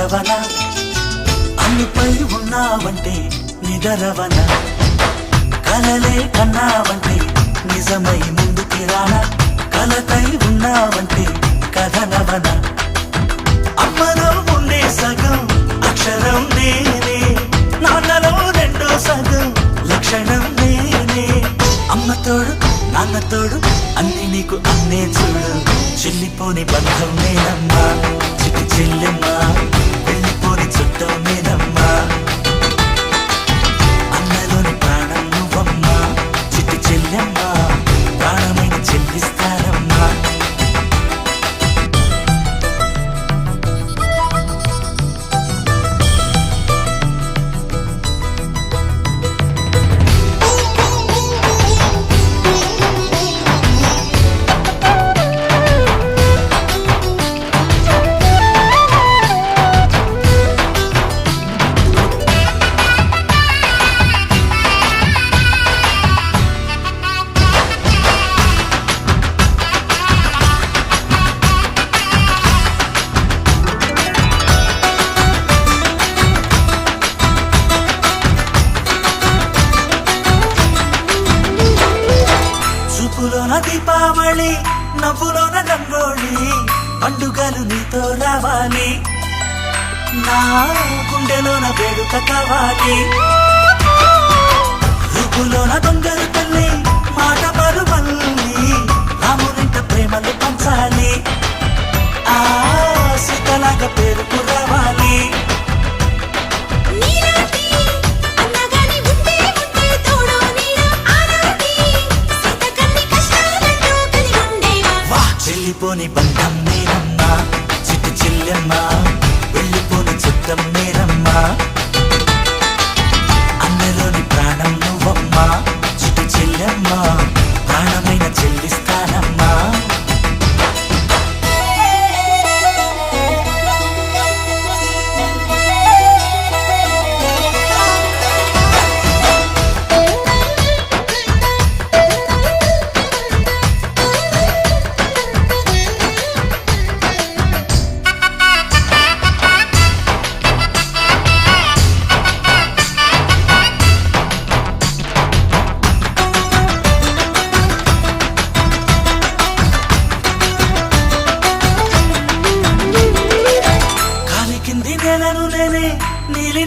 అరవన అన్నిపై ఉన్నావంటే నిదరవన కలలే కన్నావంటే నిజమై ముందుకి రానా కలతై ఉన్నావంటే కథనవన అమ్మలో ఉండే సగం అక్షరం నేనే నాన్నలో రెండో సగం లక్షణం నేనే అమ్మ తోడు నాన్న తోడు అన్ని నీకు అన్నే చూడు చెల్లిపోని బంధం నేనమ్మా చిట్టి చెల్లెమ్మా వెళ్ళిపోని చుట్టం నేనమ్మా అన్నలోని ప్రాణం నువ్వమ్మా చిట్టి చెల్లెమ్మా ప్రాణమైన చెల్లిస్తారమ్మా చూపులోన దీపావళి నవ్వులోన రంగోళి పండుగలు నీతో రావాలి నా గుండెలోన వేడుక కావాలి రూపులోన దొంగలు తల్లి మాట పరువల్లి రామునింట ప్రేమలు పంచాలి ఆ సీతలాగా పేరుకు రావాలి వెళ్ళిపోని బంధం నేనమ్మా చిట్టి చెల్లెమ్మా వెళ్ళిపోని చుట్టం నేనమ్మా అన్నలోని ప్రాణం నువ్వమ్మా చిట్టి చెల్లెమ్మా ప్రాణమైన చెల్లిస్తానమ్మా నీలి